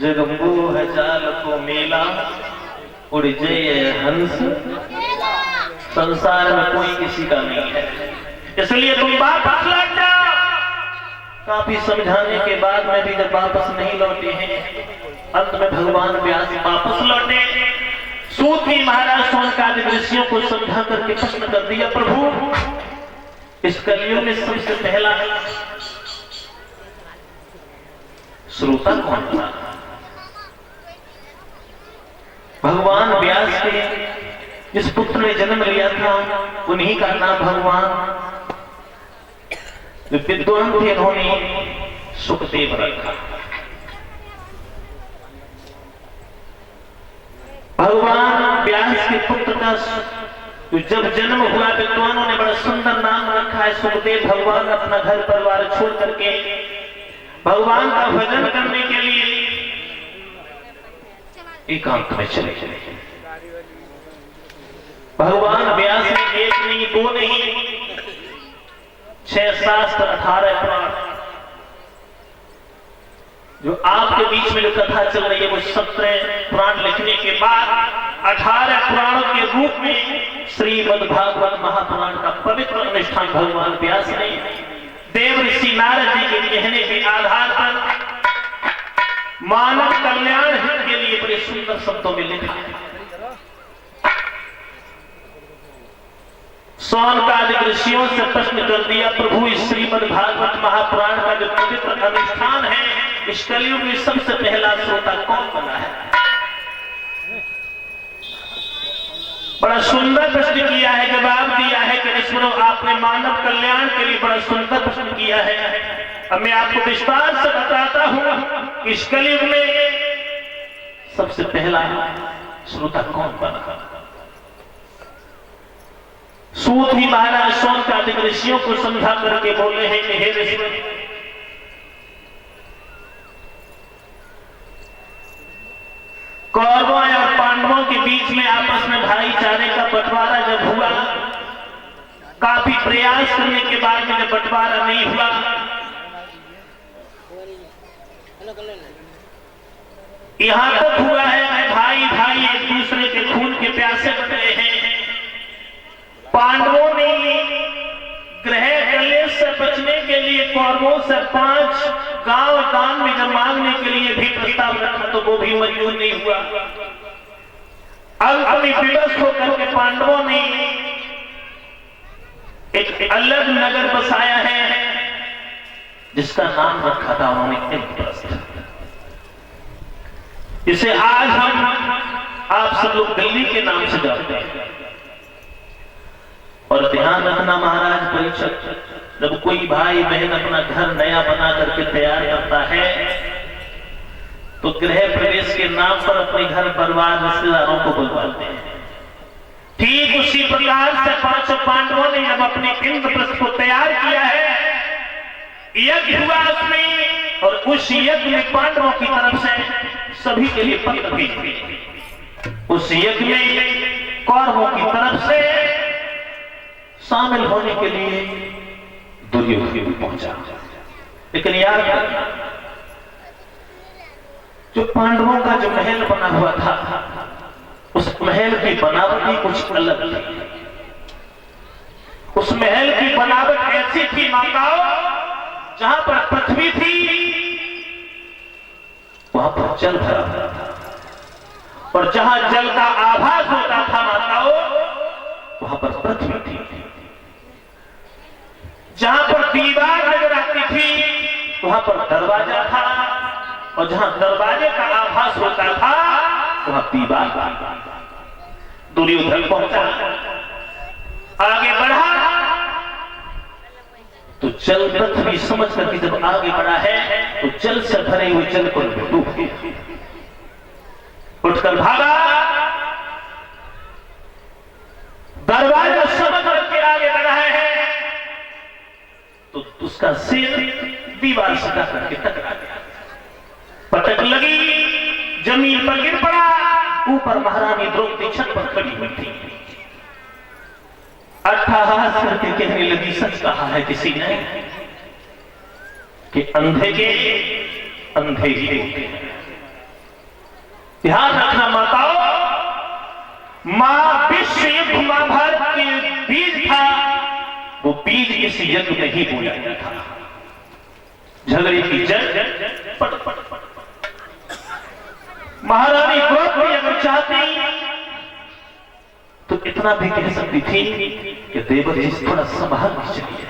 जगमो है जाल को मेला उड़ जाए हंस, संसार में कोई किसी का नहीं है, इसलिए तुम वापस लौट जाओ। काफी समझाने के बाद में भी जब वापस नहीं लौटे हैं, अंत में भगवान व्यास वापस लौटे। सूत ही महाराज शौनकादि ऋषियों को समझा करके प्रश्न कर दिया, प्रभु इस कलयुग में सबसे पहला श्रोता कौन था? भगवान व्यास के जिस पुत्र ने जन्म लिया था उन्हीं का नाम भगवान जो विद्वान थे उन्होंने सुखदेव रखा। भगवान व्यास के पुत्र का तो जब जन्म हुआ विद्वानों ने बड़ा सुंदर नाम रखा है सुखदेव। भगवान अपना घर परिवार छोड़ करके भगवान का भजन करने के लिए एकांत में चले। भगवान व्यास ने एक नहीं दो नहीं 6 शास्त्र 18 पुराण जो आपके बीच में जो कथा चल रही है वो 17 पुराण लिखने के बाद 18 पुराणों के रूप में श्रीमद् भागवत महापुराण का पवित्र अनुष्ठान भगवान व्यास ने देव ऋषि नारद जी के कहने के आधार पर मानव कल्याण के लिए बड़े सुंदर शब्दों में लिखा है। शौनकादि ऋषियों से प्रश्न कर दिया, प्रभु इस श्रीमद् भागवत महापुराण का जो पवित्र अनुष्ठान है इस कलयुग में सबसे पहला श्रोता कौन बना है? बड़ा सुंदर प्रश्न किया है, जवाब दिया है कि ईश्वर आपने मानव कल्याण के लिए बड़ा सुंदर प्रश्न किया है। अब मैं आपको विस्तार से बताता हूं इस कलयुग में सबसे पहला श्रोता कौन बना। सूत ही महाराज शौनकादि ऋषियों को समझा करके बोले हैं कि हे ऋषि कौरवों और पांडवों के बीच में आपस में भाईचारे का बंटवारा जब हुआ, काफी प्रयास करने के बाद में जब बंटवारा नहीं हुआ, यहां तक हुआ है भाई भाई एक दूसरे के खून के प्यासे बन रहे हैं। पांडवों ने ग्रह कलेश से बचने के लिए कौरवों से 5 गांव दान में जब मांगने के लिए भी प्रस्ताव रखा तो वो भी मंजूर नहीं हुआ। अंत में विवश होकर के पांडवों ने एक अलग नगर बसाया है जिसका नाम रखा था उन्होंने इंद्रप्रस्थ। इसे आज हम आप सब लोग दिल्ली के नाम से जानते हैं। और ध्यान रखना महाराज परीक्षक, जब कोई भाई बहन अपना घर नया बना करके तैयार करता है तो गृह प्रवेश के नाम पर अपने घर परिवार रिश्तेदारों को बुलवाते हैं। ठीक उसी प्रकार से 5 पांडवों ने जब अपने इंद्रप्रस्थ को तैयार किया है, यज्ञ हुआ उसमें, और उस यज्ञ में पांडवों की तरफ से सभी के लिए पत्र भेजे। उस यज्ञ में कौरवों की तरफ से शामिल होने के लिए दुर्योधन पहुंचा। लेकिन याद रखना जो पांडवों का जो महल बना हुआ था उस महल महल की बनावट ही कुछ अलग थी। उस महल की बनावट ऐसी थी माताओं, जहां पर पृथ्वी थी वहां पर जल भरा हुआ था, और जहां जल का आभास होता था माताओं, वहां पर पृथ्वी थी। जहां पर दीवार नजर आती थी वहां पर दरवाजा था, और जहां दरवाजे का आभास होता था वहां दीवार था। दुर्योधन पहुंचा, आगे बढ़ा तो जल पृथ्वी समझ करके जब आगे बढ़ा है तो जल से भरे हुए जल को डूब गया, उठकर भागा, दरवाजा समझ करके आगे बढ़ा है तो उसका सिर दीवार से जाकर के टकरा गया, पटक लगी, जमीन पर गिर पड़ा। ऊपर महारानी द्रौपदी छत पर खड़ी हुई थी, अट्ठहास करके कहने लगी, सच कहा है किसी ने कि अंधे के अंधे ही होते हैं। ध्यान रखना माताओं, मां विश्व युद्ध महाभारत के बीज था, वो बीज इस यज्ञ में ही बोया गया था। झगड़े की जड़ पट पट पट। महारानी द्रौपदी अगर चाहती तो इतना भी कह सकती थी कि देवर जी थोड़ा संभाल के चलिए,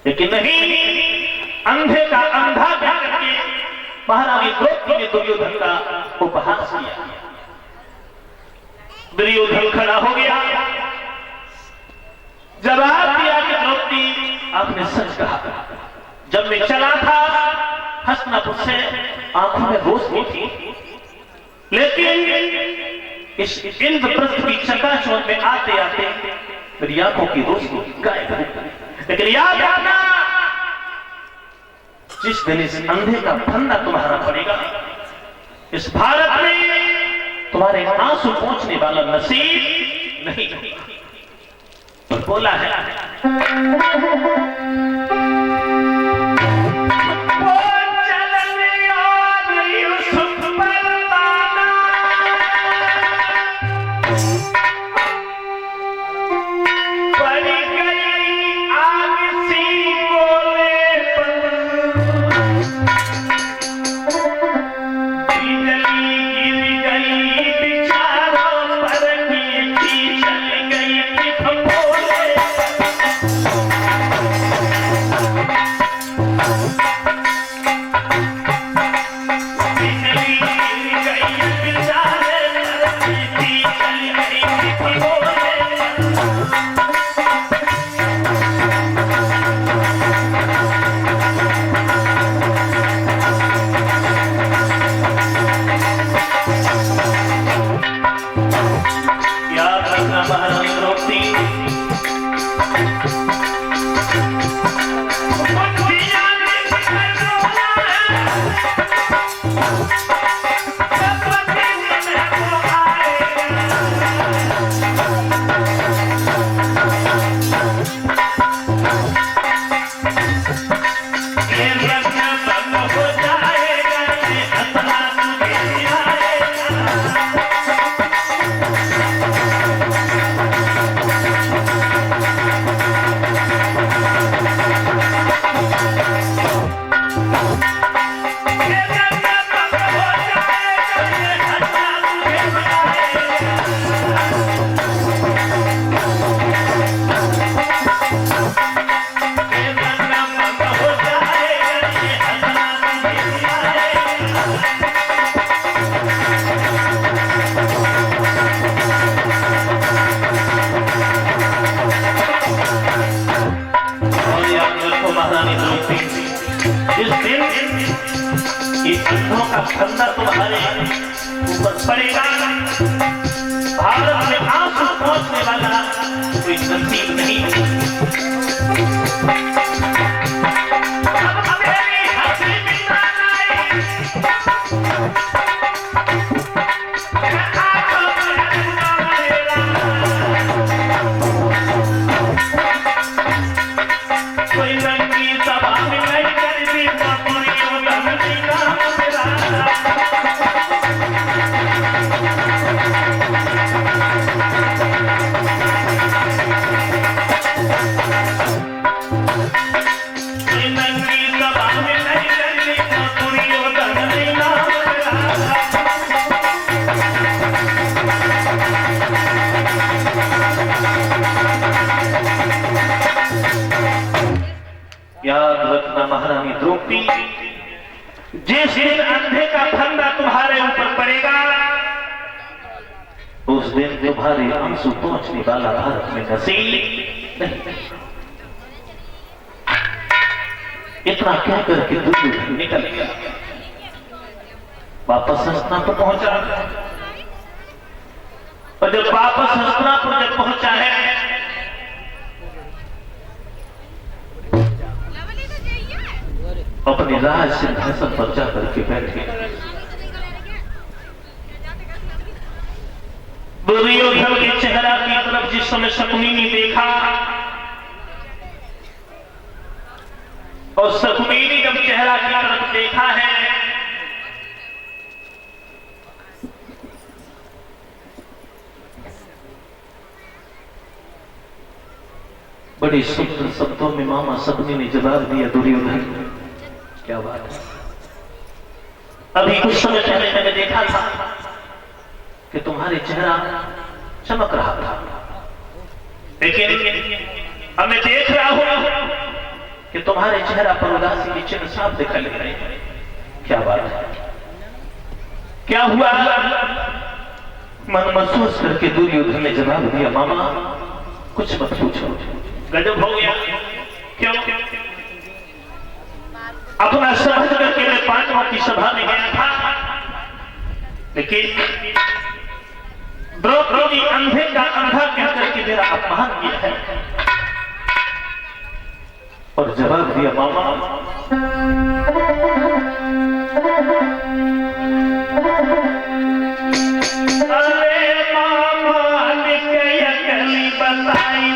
लेकिन नहीं, अंधे का अंधा कह करके महारानी द्रौपदी ने दुर्योधन का उपहास किया। दुर्योधन खड़ा हो गया, जवाब दिया कि द्रौपदी आपने सच कहा, जब मैं चला था हस्तिनापुर से आंखों में रोशनी थी, लेकिन इस इंद्रप्रस्थ की चकाचौंध में आते आते मेरी आंखों की रोशनी गायब हो गई। लेकिन याद रखना, जिस दिन इस अंधे का फंदा तुम्हारा पड़ेगा, इस भारत में तुम्हारे आंसू पहुंचने वाला नसीब नहीं। और बोला है फंदा तुम्हारे ऊपर पड़ेगा, भारत में आंसू पहुंचने वाला कोई नसीब नहीं। Thank you. उस दिन तुम्हारे आंसू पहुंचने वाला भारत में नसीब नहीं। इतना कहकर के दुर्योधन निकल गया, वापस हस्तिनापुर पहुंचा। और जब वापस हस्तिनापुर जब पहुंचा है, अपने राज सिंहासन पर जाकर के बैठ गए। दुर्योधन के चेहरा की तरफ जिस समय शकुनी ने देखा, और शकुनी ने जब चेहरा की तरफ देखा है, बड़ी सुंदर शब्दों में मामा शकुनी ने जवाब दिया, दुर्योधन क्या बात है, अभी कुछ समय पहले मैंने देखा था कि तुम्हारे चेहरा चमक रहा था, लेकिन अब मैं देख रहा हूं कि तुम्हारे चेहरा पर उदासी के चिन्ह साफ दिखाई दे रहे हैं। क्या बात है, क्या हुआ? मन महसूस करके दुर्योधन ने जवाब दिया, मामा कुछ मत पूछो, गजब हो गया। क्यों? अपना समझ करके मैं पांडवों की सभा में गया था, लेकिन द्रौपदी अंधे का अंधा कह करके मेरा अपमान किया है। और जवाब दिया, मामा अरे मामा ने कली बताई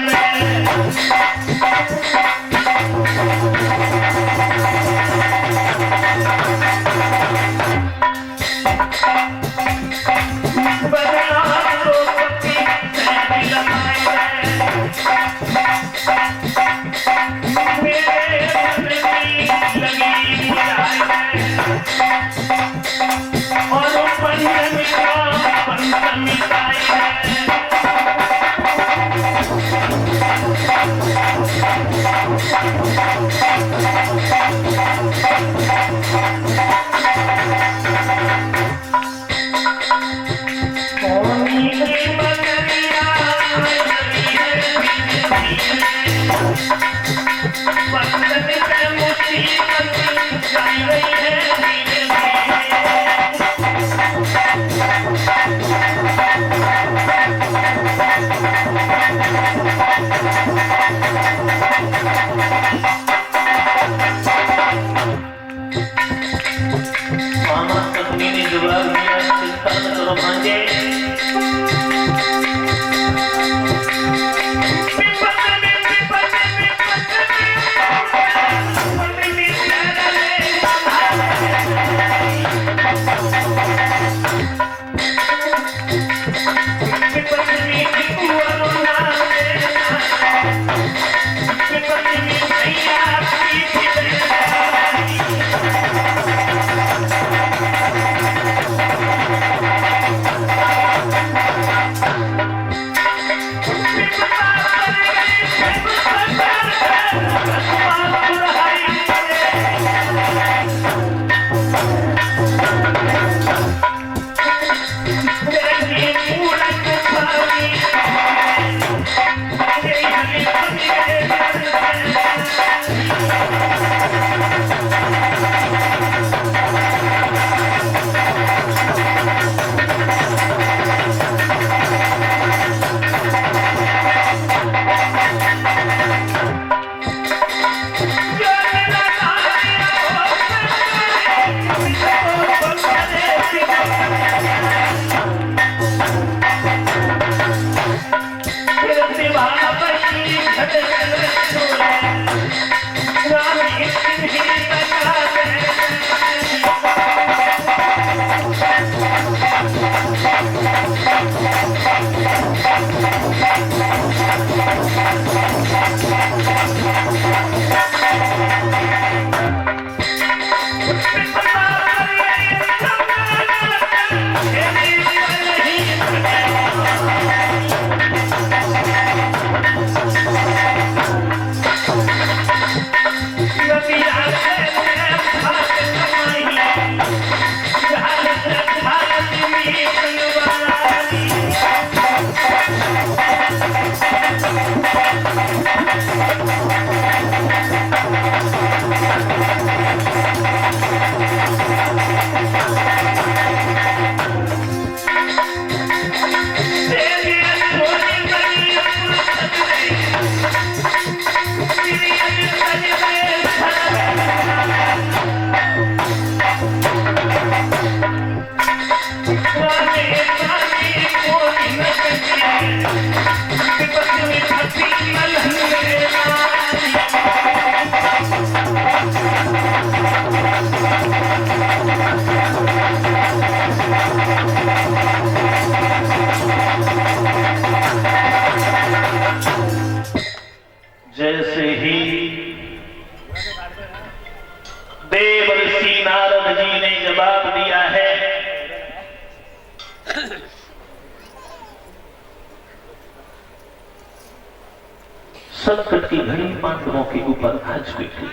संकट की घड़ी पांडवों के ऊपर आज बैठी।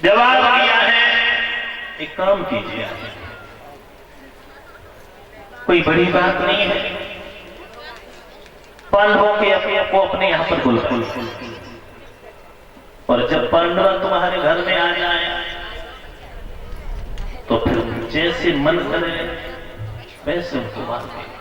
जवाब दिया है, एक काम कीजिए, कोई बड़ी बात नहीं है, पांडवों के अपने को अपने यहां पर बुलाओ, और जब पांडव तुम्हारे घर में आ जाए तो फिर जैसे मन करे वैसे उनको मार दे।